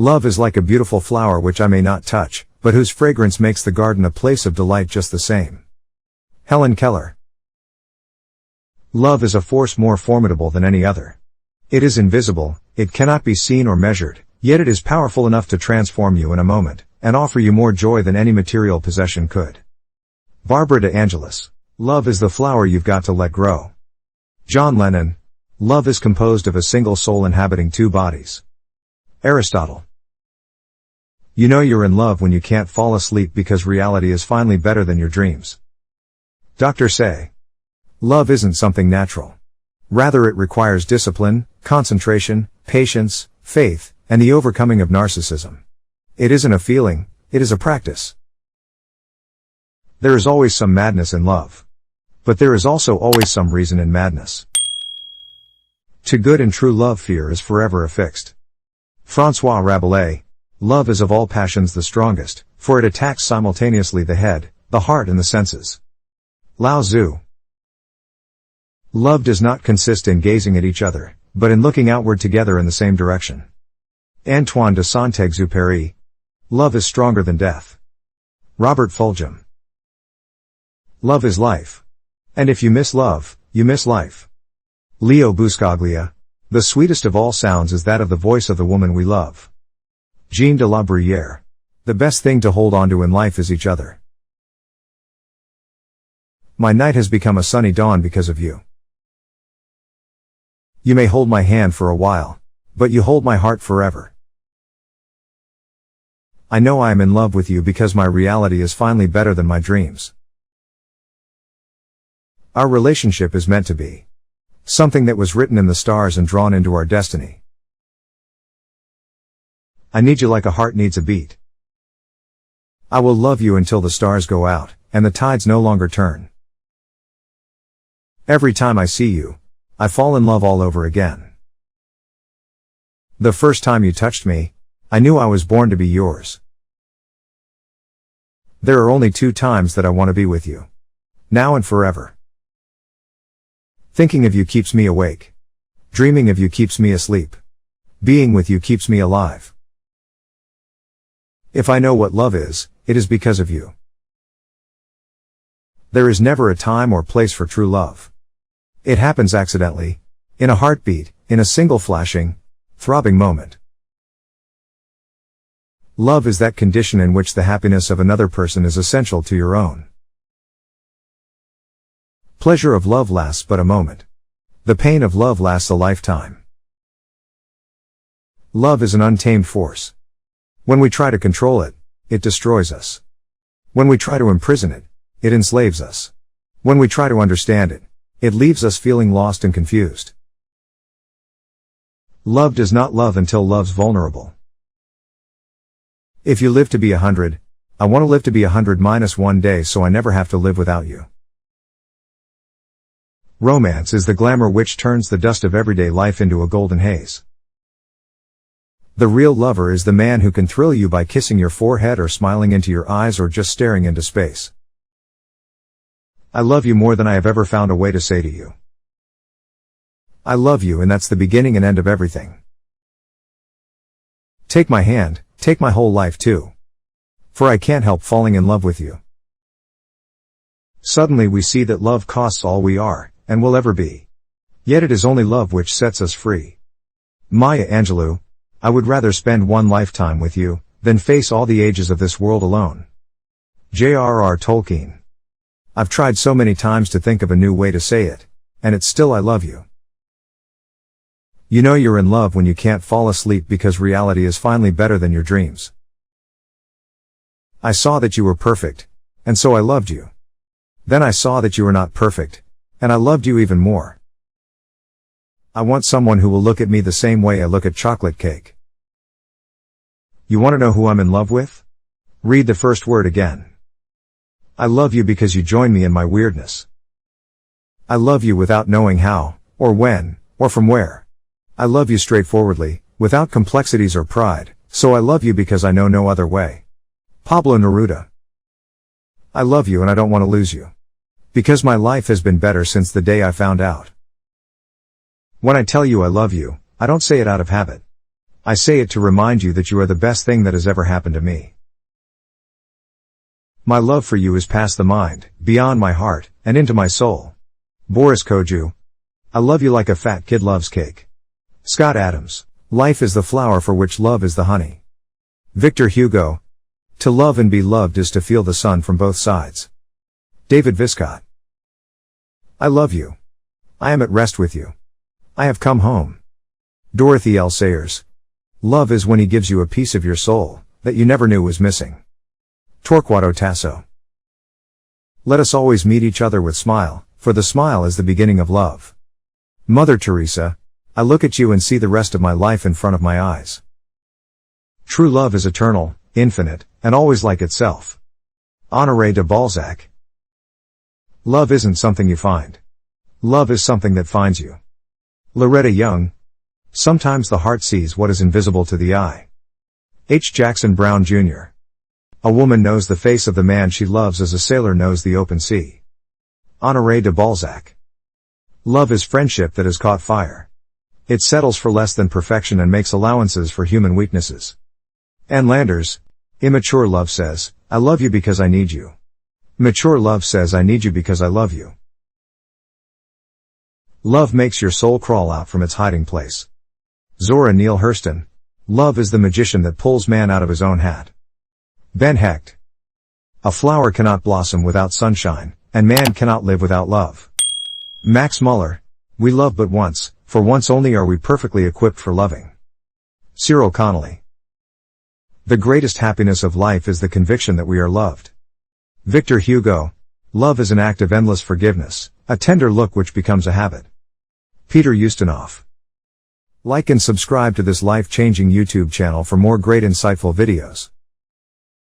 Love is like a beautiful flower which I may not touch, but whose fragrance makes the garden a place of delight just the same. Helen Keller. Love is a force more formidable than any other. It is invisible, it cannot be seen or measured, yet it is powerful enough to transform you in a moment, and offer you more joy than any material possession could. Barbara de Angelis. Love is the flower you've got to let grow. John Lennon. Love is composed of a single soul inhabiting two bodies. Aristotle. You know you're in love when you can't fall asleep because reality is finally better than your dreams. Dr. Say. Love isn't something natural. Rather, it requires discipline, concentration, patience, faith, and the overcoming of narcissism. It isn't a feeling, it is a practice. There is always some madness in love. But there is also always some reason in madness. To good and true love fear is forever affixed. François Rabelais. Love is of all passions the strongest, for it attacks simultaneously the head, the heart and the senses. Lao Tzu. Love does not consist in gazing at each other, but in looking outward together in the same direction. Antoine de Saint-Exupéry. Love is stronger than death. Robert Fulghum. Love is life. And if you miss love, you miss life. Leo Buscaglia. The sweetest of all sounds is that of the voice of the woman we love. Jean de la Bruyere. The best thing to hold on to in life is each other. My night has become a sunny dawn because of you. You may hold my hand for a while, but you hold my heart forever. I know I am in love with you because my reality is finally better than my dreams. Our relationship is meant to be something that was written in the stars and drawn into our destiny. I need you like a heart needs a beat. I will love you until the stars go out, and the tides no longer turn. Every time I see you, I fall in love all over again. The first time you touched me, I knew I was born to be yours. There are only two times that I want to be with you. Now and forever. Thinking of you keeps me awake. Dreaming of you keeps me asleep. Being with you keeps me alive. If I know what love is, it is because of you. There is never a time or place for true love. It happens accidentally, in a heartbeat, in a single flashing, throbbing moment. Love is that condition in which the happiness of another person is essential to your own. Pleasure of love lasts but a moment. The pain of love lasts a lifetime. Love is an untamed force. When we try to control it, it destroys us. When we try to imprison it, it enslaves us. When we try to understand it, it leaves us feeling lost and confused. Love does not love until love's vulnerable. If you live to be 100, I want to live to be 100-1 day so I never have to live without you. Romance is the glamour which turns the dust of everyday life into a golden haze. The real lover is the man who can thrill you by kissing your forehead or smiling into your eyes or just staring into space. I love you more than I have ever found a way to say to you. I love you, and that's the beginning and end of everything. Take my hand, take my whole life too. For I can't help falling in love with you. Suddenly we see that love costs all we are, and will ever be. Yet it is only love which sets us free. Maya Angelou. I would rather spend one lifetime with you, than face all the ages of this world alone. J.R.R. Tolkien. I've tried so many times to think of a new way to say it, and it's still I love you. You know you're in love when you can't fall asleep because reality is finally better than your dreams. I saw that you were perfect, and so I loved you. Then I saw that you were not perfect, and I loved you even more. I want someone who will look at me the same way I look at chocolate cake. You want to know who I'm in love with? Read the first word again. I love you because you join me in my weirdness. I love you without knowing how, or when, or from where. I love you straightforwardly, without complexities or pride, so I love you because I know no other way. Pablo Neruda. I love you and I don't want to lose you. Because my life has been better since the day I found out. When I tell you I love you, I don't say it out of habit. I say it to remind you that you are the best thing that has ever happened to me. My love for you is past the mind, beyond my heart, and into my soul. Boris Koju. I love you like a fat kid loves cake. Scott Adams. Life is the flower for which love is the honey. Victor Hugo. To love and be loved is to feel the sun from both sides. David Viscott. I love you. I am at rest with you. I have come home. Dorothy L. Sayers. Love is when he gives you a piece of your soul that you never knew was missing. Torquato Tasso. Let us always meet each other with smile, for the smile is the beginning of love. Mother Teresa. I look at you and see the rest of my life in front of my eyes. True love is eternal, infinite, and always like itself. Honoré de Balzac. Love isn't something you find. Love is something that finds you. Loretta Young. Sometimes the heart sees what is invisible to the eye. H. Jackson Brown Jr. A woman knows the face of the man she loves as a sailor knows the open sea. Honoré de Balzac. Love is friendship that has caught fire. It settles for less than perfection and makes allowances for human weaknesses. Ann Landers. Immature love says, I love you because I need you. Mature love says I need you because I love you. Love makes your soul crawl out from its hiding place. Zora Neale Hurston. Love is the magician that pulls man out of his own hat. Ben Hecht. A flower cannot blossom without sunshine, and man cannot live without love. Max Muller. We love but once, for once only are we perfectly equipped for loving. Cyril Connolly. The greatest happiness of life is the conviction that we are loved. Victor Hugo. Love is an act of endless forgiveness, a tender look which becomes a habit. Peter Ustinov. Like and subscribe to this life-changing YouTube channel for more great insightful videos.